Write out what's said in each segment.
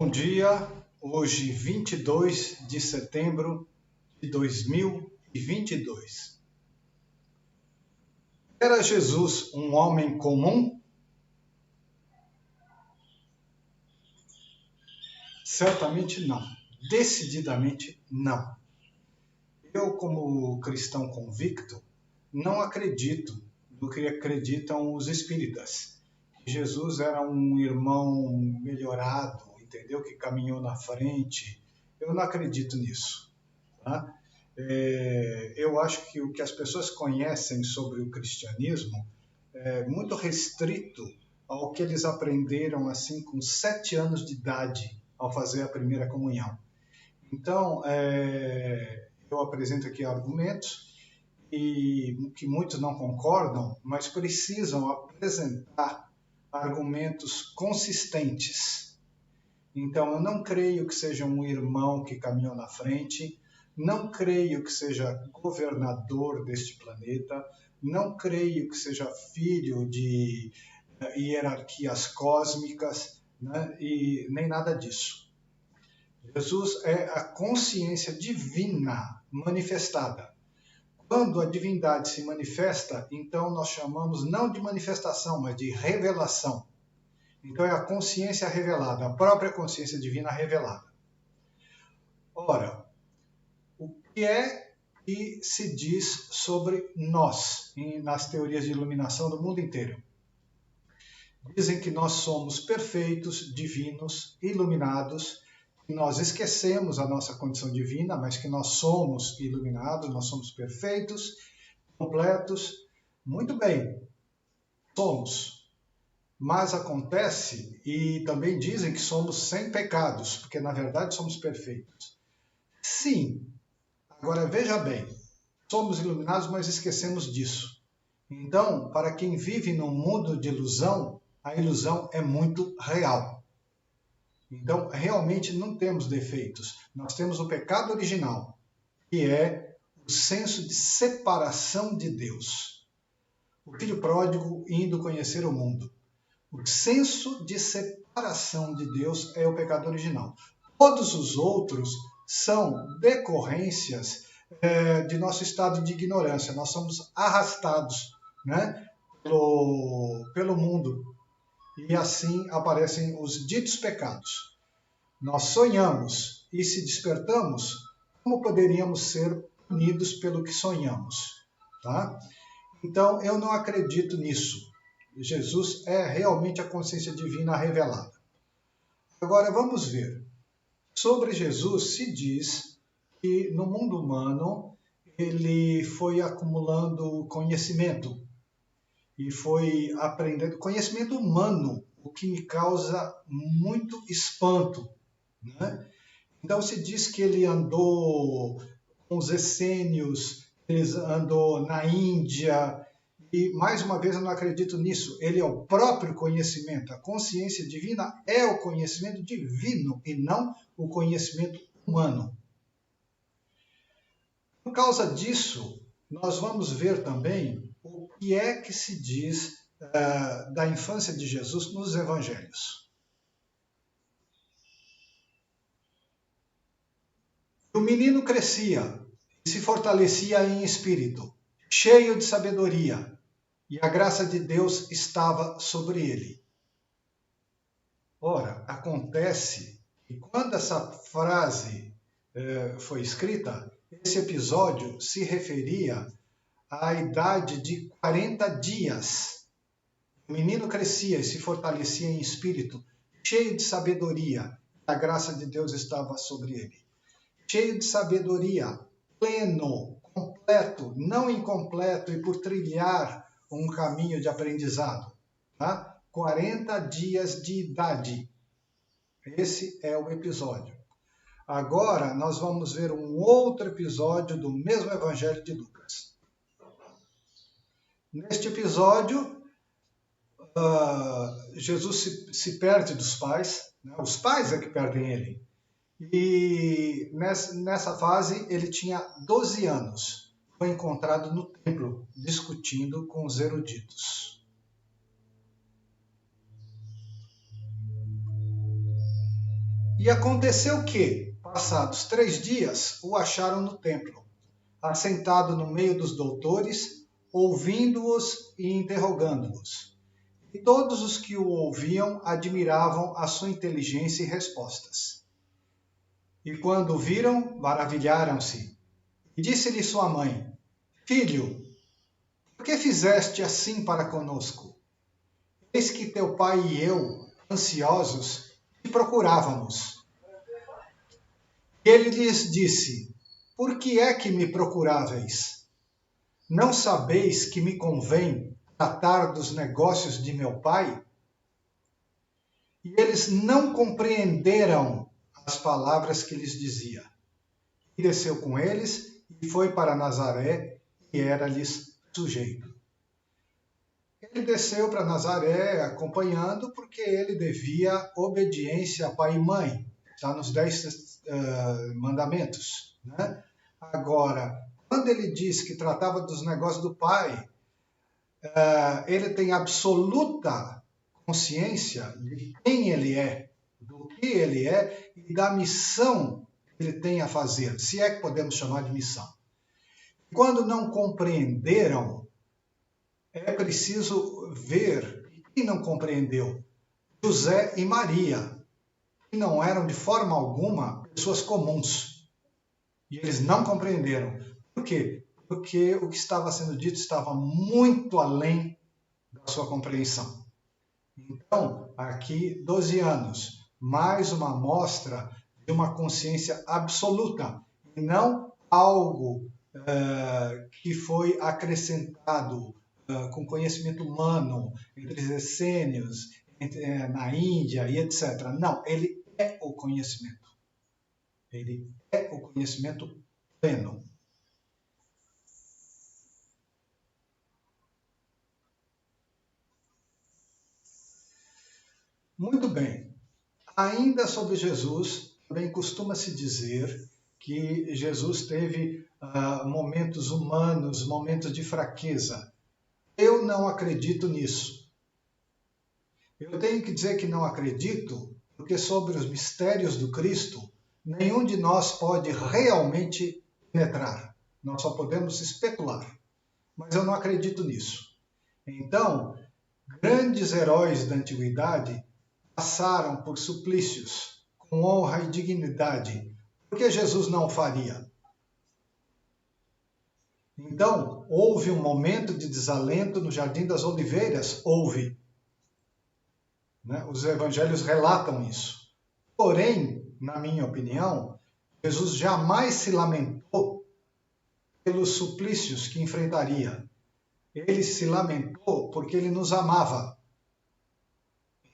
Bom dia, hoje 22 de setembro de 2022. Era Jesus um homem comum? Certamente não, decididamente não. Eu, como cristão convicto, não acredito no que acreditam os espíritas. Jesus era um irmão melhorado, entendeu? Que caminhou na frente. Eu não acredito nisso, tá? Eu acho que o que as pessoas conhecem sobre o cristianismo é muito restrito ao que eles aprenderam assim com 7 anos de idade ao fazer a primeira comunhão. Então, eu apresento aqui argumentos e que muitos não concordam, mas precisam apresentar argumentos consistentes. Então, eu não creio que seja um irmão que caminhou na frente, não creio que seja governador deste planeta, não creio que seja filho de hierarquias cósmicas, né? E nem nada disso. Jesus é a consciência divina manifestada. Quando a divindade se manifesta, então nós chamamos não de manifestação, mas de revelação. Então é a consciência revelada, a própria consciência divina revelada. Ora, o que é que se diz sobre nós nas teorias de iluminação do mundo inteiro? Dizem que nós somos perfeitos, divinos, iluminados, que nós esquecemos a nossa condição divina, mas que nós somos iluminados, nós somos perfeitos, completos. Muito bem, somos. Mas acontece, e também dizem que somos sem pecados, porque na verdade somos perfeitos. Sim, agora veja bem, somos iluminados, mas esquecemos disso. Então, para quem vive num mundo de ilusão, a ilusão é muito real. Então, realmente não temos defeitos. Nós temos o pecado original, que é o senso de separação de Deus. O filho pródigo indo conhecer o mundo. O senso de separação de Deus é o pecado original. Todos os outros são decorrências de nosso estado de ignorância. Nós somos arrastados, né, pelo mundo. E assim aparecem os ditos pecados. Nós sonhamos e se despertamos, como poderíamos ser punidos pelo que sonhamos? Tá? Então, eu não acredito nisso. Jesus é realmente a consciência divina revelada. Agora, vamos ver. Sobre Jesus se diz que no mundo humano ele foi acumulando conhecimento e foi aprendendo conhecimento humano, o que me causa muito espanto, né? Então se diz que ele andou com os essênios, ele andou na Índia, e mais uma vez eu não acredito nisso. Ele é o próprio conhecimento. A consciência divina é o conhecimento divino e não o conhecimento humano. Por causa disso, nós vamos ver também o que é que se diz da infância de Jesus nos evangelhos. O menino crescia e se fortalecia em espírito, cheio de sabedoria, e a graça de Deus estava sobre ele. Ora, acontece que quando essa frase foi escrita, esse episódio se referia à idade de 40 dias. O menino crescia e se fortalecia em espírito, cheio de sabedoria, a graça de Deus estava sobre ele. Cheio de sabedoria, pleno, completo, não incompleto e por trilhar um caminho de aprendizado. Tá? 40 dias de idade. Esse é o episódio. Agora nós vamos ver um outro episódio do mesmo Evangelho de Lucas. Neste episódio, Jesus se perde dos pais, né? Os pais é que perdem ele. E nessa fase ele tinha 12 anos. Foi encontrado no templo, discutindo com os eruditos. E aconteceu que, passados 3 dias, o acharam no templo, assentado no meio dos doutores, ouvindo-os e interrogando-os. E todos os que o ouviam admiravam a sua inteligência e respostas. E quando o viram, maravilharam-se. E disse-lhe sua mãe: Filho, por que fizeste assim para conosco? Eis que teu pai e eu, ansiosos, te procurávamos. Ele lhes disse: Por que é que me procuráveis? Não sabeis que me convém tratar dos negócios de meu pai? E eles não compreenderam as palavras que lhes dizia. E desceu com eles e foi para Nazaré, e era-lhes sujeito. Ele desceu para Nazaré acompanhando, porque ele devia obediência a pai e mãe. Está nos 10 mandamentos. Né? Agora, quando ele disse que tratava dos negócios do pai, ele tem absoluta consciência de quem ele é, do que ele é e da missão que ele tem a fazer, se é que podemos chamar de missão. Quando não compreenderam, é preciso ver quem não compreendeu. José e Maria, que não eram de forma alguma pessoas comuns. E eles não compreenderam. Por quê? Porque o que estava sendo dito estava muito além da sua compreensão. Então, aqui, 12 anos, mais uma amostra de uma consciência absoluta, e não algo que foi acrescentado com conhecimento humano, entre os essênios, na Índia e etc. Não, ele é o conhecimento. Ele é o conhecimento pleno. Muito bem. Ainda sobre Jesus, também costuma-se dizer que Jesus teve momentos humanos, momentos de fraqueza. Eu não acredito nisso. Eu tenho que dizer que não acredito, porque sobre os mistérios do Cristo, nenhum de nós pode realmente penetrar. Nós só podemos especular. Mas eu não acredito nisso. Então, grandes heróis da antiguidade passaram por suplícios com honra e dignidade. Por que Jesus não o faria? Então, houve um momento de desalento no Jardim das Oliveiras? Houve. Né? Os evangelhos relatam isso. Porém, na minha opinião, Jesus jamais se lamentou pelos suplícios que enfrentaria. Ele se lamentou porque ele nos amava.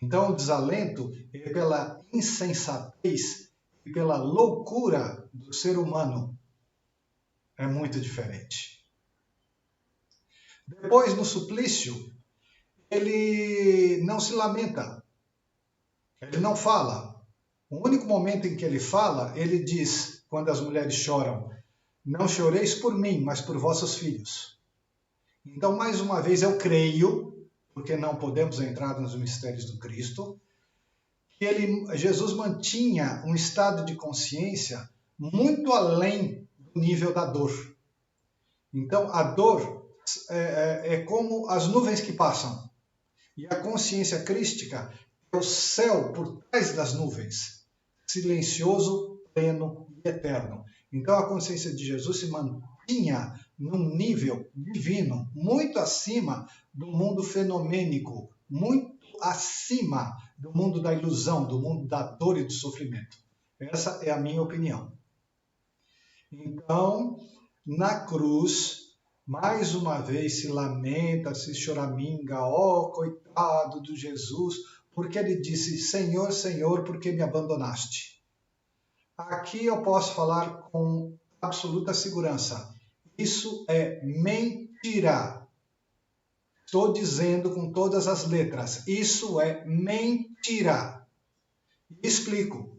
Então, o desalento é pela insensatez e pela loucura do ser humano. É muito diferente. Depois, no suplício, ele não se lamenta. Ele não fala. O único momento em que ele fala, ele diz, quando as mulheres choram, não choreis por mim, mas por vossos filhos. Então, mais uma vez, eu creio, porque não podemos entrar nos mistérios do Cristo, que Jesus mantinha um estado de consciência muito além do nível da dor. Então, a dor é como as nuvens que passam. E a consciência crística é o céu por trás das nuvens, silencioso, pleno e eterno. Então, a consciência de Jesus se mantinha num nível divino, muito acima do mundo fenomênico, muito acima do mundo da ilusão, do mundo da dor e do sofrimento. Essa é a minha opinião. Então, na cruz, mais uma vez se lamenta, se choraminga, coitado do Jesus, porque ele disse, Senhor, Senhor, por que me abandonaste? Aqui eu posso falar com absoluta segurança. Isso é mentira. Estou dizendo com todas as letras. Isso é mentira. E explico.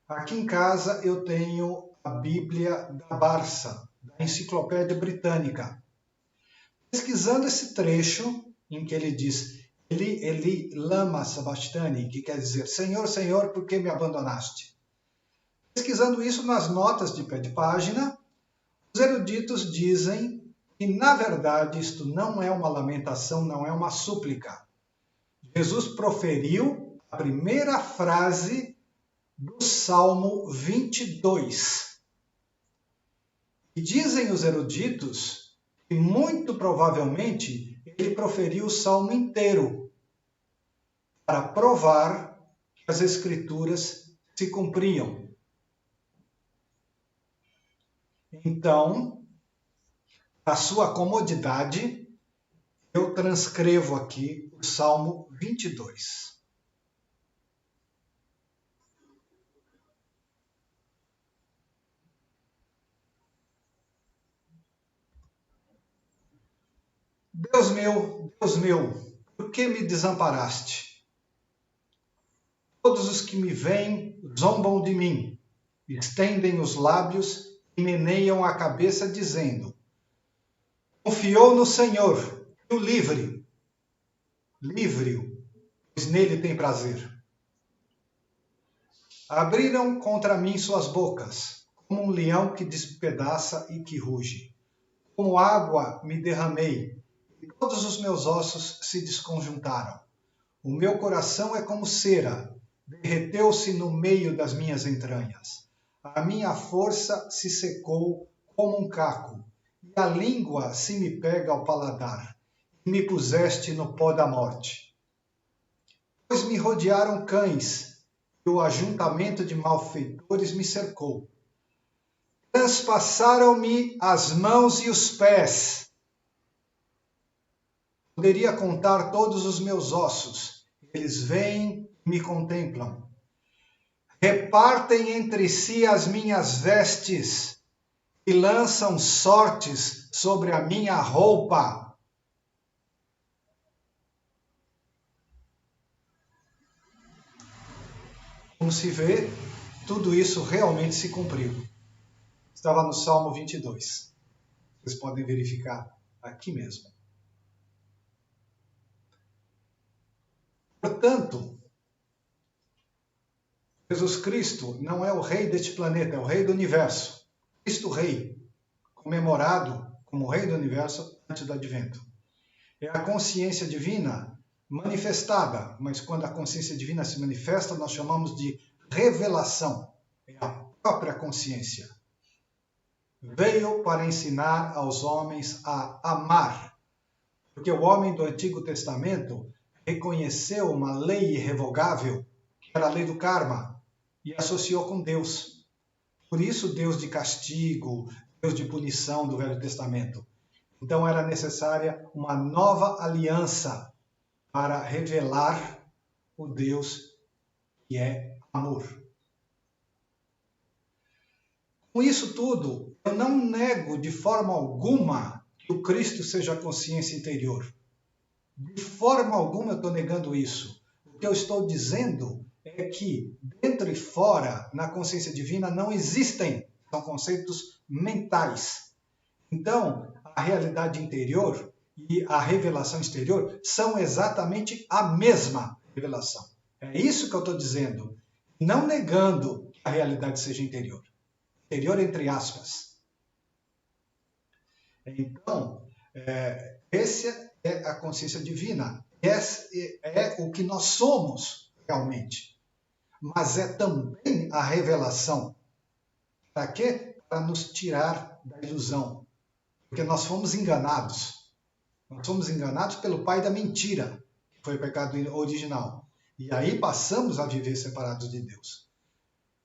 Aqui em casa eu tenho a Bíblia da Barça, da Enciclopédia Britânica. Pesquisando esse trecho em que ele diz, Eli, lama sabachthani, que quer dizer, Senhor, Senhor, por que me abandonaste? Pesquisando isso nas notas de pé de página, os eruditos dizem que, na verdade, isto não é uma lamentação, não é uma súplica. Jesus proferiu a primeira frase do Salmo 22. E dizem os eruditos que, muito provavelmente, ele proferiu o Salmo inteiro para provar que as Escrituras se cumpriam. Então, para sua comodidade, eu transcrevo aqui o Salmo 22. Deus meu, por que me desamparaste? Todos os que me veem zombam de mim, estendem os lábios e meneiam a cabeça, dizendo: confiou no Senhor, e o livre-o, pois nele tem prazer. Abriram contra mim suas bocas, como um leão que despedaça e que ruge. Como água me derramei, e todos os meus ossos se desconjuntaram. O meu coração é como cera, derreteu-se no meio das minhas entranhas. A minha força se secou como um caco, e a língua se me pega ao paladar, e me puseste no pó da morte. Pois me rodearam cães, e o ajuntamento de malfeitores me cercou. Transpassaram-me as mãos e os pés. Poderia contar todos os meus ossos. Eles vêm e me contemplam. Repartem entre si as minhas vestes e lançam sortes sobre a minha roupa. Como se vê, tudo isso realmente se cumpriu. Estava no Salmo 22. Vocês podem verificar aqui mesmo. Portanto, Jesus Cristo não é o rei deste planeta, é o rei do universo. Cristo Rei, comemorado como rei do universo antes do advento. É a consciência divina manifestada, mas quando a consciência divina se manifesta, nós chamamos de revelação. É a própria consciência. Veio para ensinar aos homens a amar, porque o homem do Antigo Testamento reconheceu uma lei irrevogável, que era a lei do karma, e associou com Deus. Por isso, Deus de castigo, Deus de punição do Velho Testamento. Então, era necessária uma nova aliança para revelar o Deus que é amor. Com isso tudo, eu não nego de forma alguma que o Cristo seja a consciência interior. De forma alguma eu estou negando isso. O que eu estou dizendo é que dentro e fora, na consciência divina, não existem. São conceitos mentais. Então, a realidade interior e a revelação exterior são exatamente a mesma revelação. É isso que eu estou dizendo. Não negando que a realidade seja interior. Interior entre aspas. Então, essa é a consciência divina. Esse é o que nós somos realmente. Mas é também a revelação. Para quê? Para nos tirar da ilusão. Porque nós fomos enganados. Nós fomos enganados pelo pai da mentira, que foi o pecado original. E aí passamos a viver separados de Deus.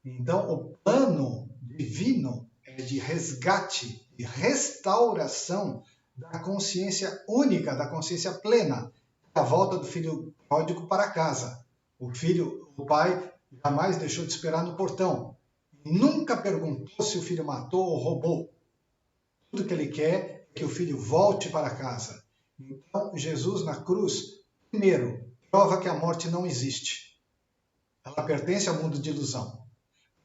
Então, o plano divino é de resgate, de restauração da consciência única, da consciência plena, a volta do filho pródigo para casa. O pai jamais deixou de esperar no portão. Nunca perguntou se o filho matou ou roubou. Tudo que ele quer é que o filho volte para casa. Então, Jesus na cruz, primeiro, prova que a morte não existe. Ela pertence ao mundo de ilusão.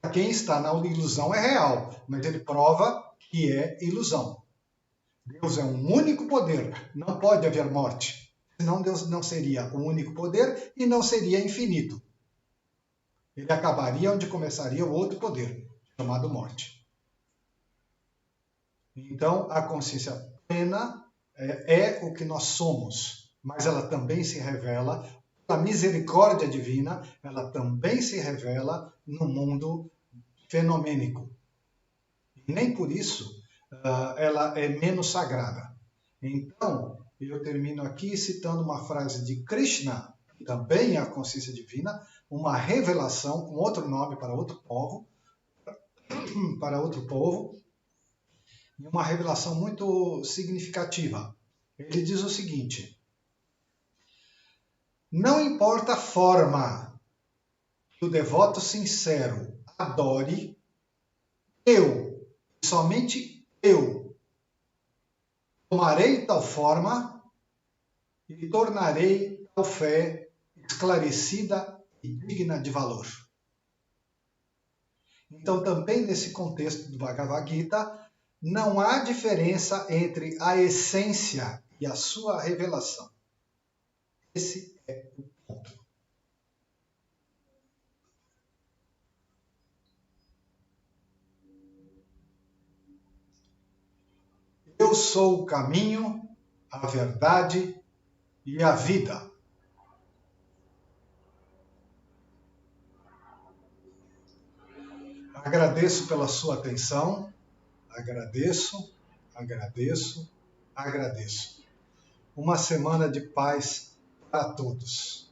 Para quem está na ilusão é real, mas ele prova que é ilusão. Deus é um único poder, não pode haver morte. Senão Deus não seria o único poder e não seria infinito. Ele acabaria onde começaria o outro poder, chamado morte. Então, a consciência plena é o que nós somos, mas ela também se revela, a misericórdia divina, ela também se revela no mundo fenomênico. E nem por isso ela é menos sagrada. Então, eu termino aqui citando uma frase de Krishna, que também é a consciência divina, uma revelação com outro nome para outro povo, e uma revelação muito significativa. Ele diz o seguinte: não importa a forma que o devoto sincero adore, eu, somente eu, tomarei tal forma e tornarei tal fé esclarecida e digna de valor. Então, também nesse contexto do Bhagavad Gita, não há diferença entre a essência e a sua revelação. Esse é o ponto. Eu sou o caminho, a verdade e a vida. Agradeço pela sua atenção. Agradeço. Uma semana de paz para todos.